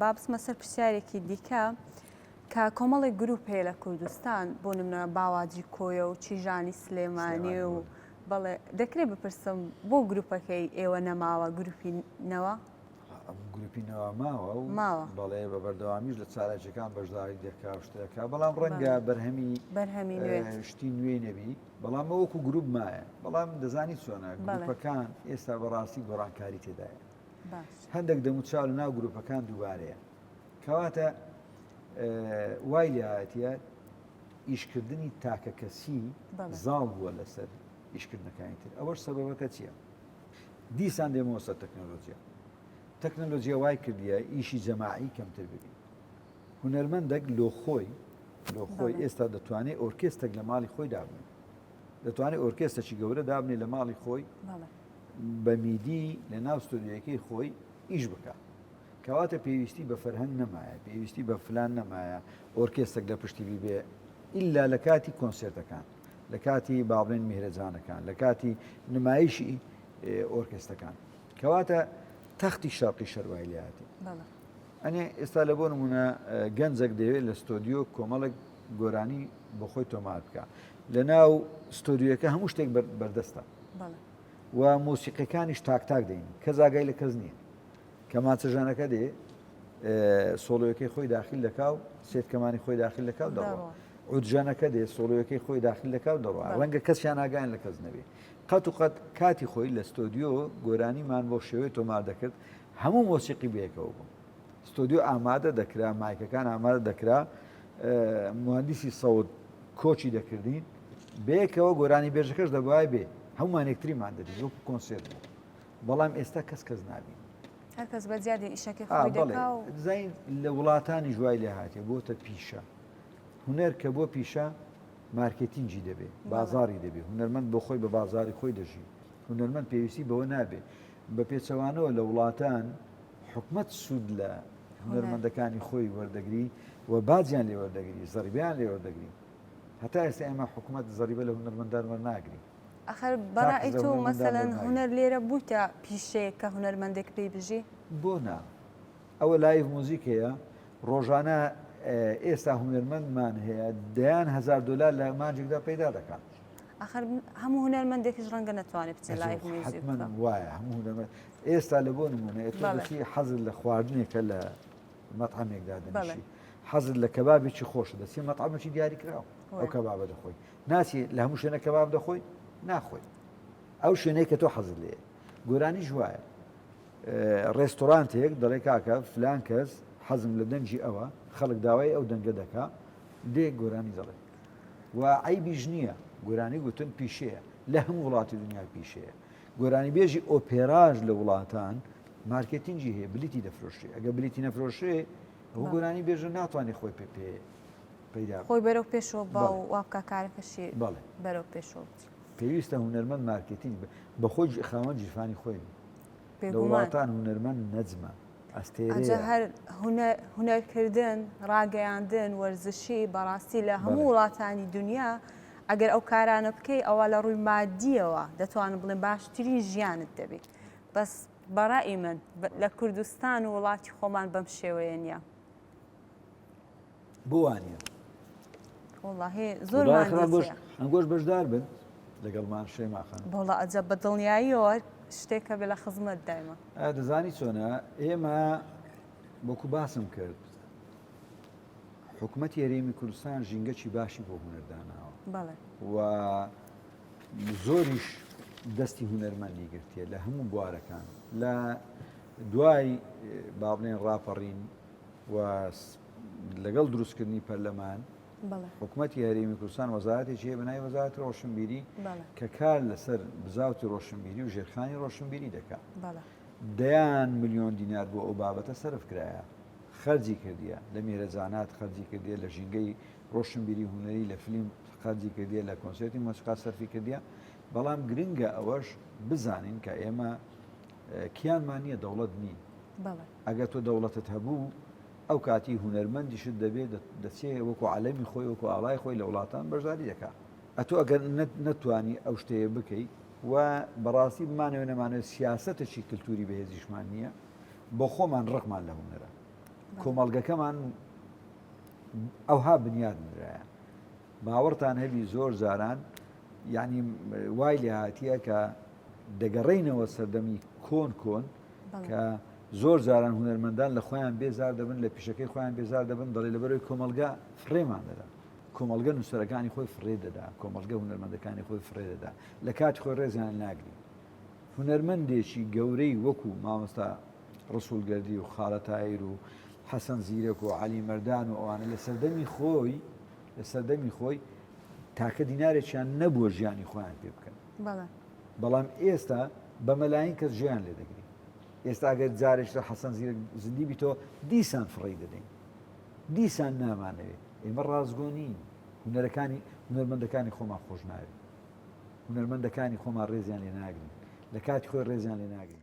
با بچمە سەر پرسیارێکی دیکە کە کۆمەڵێک گروپ هەیە لە کوردستان بۆ نمونە باواجی کۆیە و چیژانی سلێمانی و بەڵێ دەکرێت بپرسم بۆ گروپەکەی ئێوە نەماوە گروپینەوە؟ گروپینەوە ماوە و ماوە بەڵێ بە بەردەوامیش لە چارەکەەکان بەشداری دەکا شتەکە بەڵام ڕەنگە بەرهەمی شتی نوێ نەبی بەڵام وەکو گروپ مایە بەڵام دەزانی چۆنە گروپەکان ئێستا بەڕاستی گۆڕانکاری تێدایە هەندێک دەموچاو لە ناو گروپەکان دووبارەیە کەواتە وای لایەتە ئیشکردنی تاکە کەسی زاڵ بووە لەسەر ئیشکردنەکانی تر ئەوەش سەبەبەکە چییە؟ دیسان دێمەوە سەر تەکنۆلۆژیا تەکنۆلۆژیا وای کردیە ئیشی جەماعی کەمتر ببی هونەرمەندێک لۆ خۆی ئێستا دەتوانێت ئۆرکێستێک لە ماڵی خۆی دابنێ دەتوانێت ئۆرکێستێکی گەورە دابنێ لە ماڵی خۆی بە میدی لە ناو ستۆدیۆیەکەی خۆی ئیش بکە کەواتە پێویستی بە فەرهەنگ نەمایە پێویستی بە فلان نەمایە ئۆرکێستێک لە پشتی بیبێ ئیلا لە کاتی کۆنسێرتەکان لە کاتی باڵێن میهرەجانەکان لە کاتی نمایشی ئۆرکێستەکان کەواتە تەختی شەرقی شەروایلیاتی ئەنێ ئێستا لە بۆ نمونە گەنجێک دەوێت لە ستۆدیۆ کۆمەڵێک گۆرانی بۆ خۆی تۆمار بکە لە ناو ستۆدیۆەکە هەموو شتێک بەردەستە و مۆسیقەکانیش تاک دەین کەس ئاگای لە کەس نییە کە ماچەژانەکە دێ سۆلۆیەکەی خۆی داخل دەکا و سێتکەمانی خۆی داخل دەکا و دەڕۆ عودجانەکە دێ سۆلۆیەکەی خۆی داخل دەکا و دەڕۆ ڕەنگە کەسیان ئاگایان لە کەس نەبێ قەت و قەت کاتی خۆی لە ستۆدیۆ گۆرانیمان بۆ شێوەی تۆمار دەکرد هەموو مۆسیقی بەیەکەوە بوو ستۆدیۆ ئامادە دەکرا مایکەکان ئامادە دەکرا مهندسی سەوت کۆچی دەکردین بەیەکەوە گۆرانی بێژەکەش دەبوای بێ هەمومان یەکتریمان دەدی وەکو کۆنسێرت بوو بەڵام ئێستا کەس نابین هەرکەس بە زیادی ئیشەکە خۆی دەکا و زین لە وڵاتانی ژوای لێ هاتێ بۆتە پیشە هونەر کە بۆ پیشە مارکتینجی دەبێت بازاری دەبێت هونەرمەند بۆ خۆی بە بازاری خۆی دەژی هونەرمەند پێویستی بەوە نابێت بە پێچەوانەوە لە وڵاتان حکومەت سوود لە هونەرمەندەکانی خۆی وەردەگری و بازیان لێ وەردەگری زەریبیان لێ وەردەگری هەتا ئێستا ئێمە حکومەت زەریبە لە هونەرمەندان وەرناگری ئەخر بەڕای تۆ مەسەلەن هونەر لێرە بووتە پیشەیە کە هونەرمەندێک پێی بژی بۆ نا ئەوە لایڤ موزیکەیە ڕۆژانە ئێستا هونەرمەندمان هەیە $1,000 لە مانجێکدا پەیدا دەکات ئەخر هەموو هونەرمەندێکیش ڕەنگە نەتوانێت بچێت لایڤ موزیک وایە هەموو هونەرمەند ئێستا لە بۆ نمونە ئێستا حەزت لە خواردنێکە لە مەطعەمێکدا دەنیشی حەزت لە کەبابێکی خۆشە دەچی مەطعەمێکی دیاری کراوە ئەو کەبابە دەخۆی ناچی لە هەموو شوێنە کەباب دەخۆی ناخۆی ئەو شوێنەی کە تۆ حەزت لێ گۆرانی ژوایە ڕێستۆرانتێک دەڵێ کاکە فلان کەس حەزم لە دەنجی ئەوە خەڵک داوای ئەو دەنگە دەکا دێ گۆرانی دەڵێ و عیبیش نییە گۆرانی گوتن پیشەیە لە هەموو وڵاتی دنیای پیشەیە گۆرانی بێژی ئۆپێراژ لە وڵاتان مارکتینجی هەیە بلیتی دەفرۆشێ ئەگە بلیتی نەفرۆشێ ئەو گۆرانی بێژە ناتوانێت خۆی پێدا خۆی بەرەو پێشەوە با و وابکە کارەکەشی بەرەو پێشەوە پێویستە هونەرمەند مارکتینگ بەخۆی خاوەن جیرفانی خۆی لە وڵاتان هونەرمەند نەجمە ئەجا هەر هونەرکردن ڕاگەیاندن وەرزشی بەڕاستی لە هەموو وڵاتانی دنیا ئەگەر ئەو کارانە بکەی ئەوە لە ڕووی مادیەوە دەتوانم بڵێن باشترین ژیانت دەبێت بەس بەڕای من لە کوردستان و وڵاتی خۆمان بەم شێوەیە نییە بۆ وانە وڵڵاهی زۆرمان ئەنگۆش بەشدار بن لەگەڵمان شێماخان بۆڵە ئەجە بەدڵنیاییەوە شتێکە بێ لە خزمەت دایمە دەزانی چۆنە ئێمە بۆکو باسم کرد حکوومەتی هەرێمی کوردستان ژینگەی باشی بۆ هونەرداناوە و زۆریش دەستی هونەرمەندی گرتیە لە هەموو بوارەکان لە دوای باڵێن ڕاپەڕین و لەگەڵ دروستکردنی پەرلەمان حکوومەتی هەرێمی کوردستان وەزارەتێکی هەیە بەناوی وەزارەتی ڕۆشنبیری کە کار لەسەر بزاوتی ڕۆشنبیری و ژێرخانی ڕۆشنبیری دەکات $1 ملیۆن بۆ ئەو بابەتە سەرف کرایە خەرجی کردیە لە میهرەجانات خەرجی کردیە لە ژینگەی ڕۆشنبیری هونەری لە فیلم خەرجی کردیە لە کۆنسێرتی مۆسیقا سەرفی کردیە بەڵام گرنگە ئەوەش بزانین کە ئێمە کیانمان نییە دەوڵەت نین ئەگەر تۆ دەوڵەتت هەبوو ئەو کاتی هونەرمەندیشت دەبێت دەچێت وەکو عەلەمی خۆی وەکو ئاڵای خۆی لە وڵاتان بەشداری دەکات ئەتۆ ئەگەر نەتوانی ئەو شتەیە بکەیت و بەڕاستی بمانەوێ نەمانێت سیاسەتێکی کللتوری بەهێزیشمان نییە بۆ خۆمان ڕقمان لە هونەرە کۆمەڵگەکەمان ئەوها بنیاد نرایە باوەڕتان هەبی زۆر جاران یعنی وای لێ هاتیە کە دەگەڕێینەوە سەردەمی کۆن کە زۆر جاران هونەرمەندان لە خۆیان بێزار دەبن لە پیشەکەی خۆیان بێزار دەبن دەڵێ لەبەرەوەی کۆمەلگا فڕێمان دەدا کۆمەلگە نووسەرەکانی خۆی فڕێ دەدا کۆمەلگە هونەرمەندەکانی خۆی فڕێ دەدا لە کاتی خۆی ڕێزیان ناگری هونەرمەندێکی گەورەی وەکو مامۆستا ڕسوولگەردی و خاڵەتایر و حەسەن زیرەک و عەلی مەردان و ئەوانە لە سەردەمی خۆی تاکە دینارێکیان نەبووە ژیانی خۆیان پێ بکەن بەڵام ئێستا بە مەلاین کەس ژیان لێ دەگری ئێستا ئەگەر جارێک لە حەسەن زیرەک زیندی بیتەوە دیسان فڕی دەدەین دیسان نامانەوێت ئێمە ڕازگۆ نین هونەرمەندەکانی خۆمان خۆش ناوێت هونەرمەندەکانی خۆمان ڕێزیان لێ ناگرین لە کاتی خۆی ڕێزیان لێ ناگرین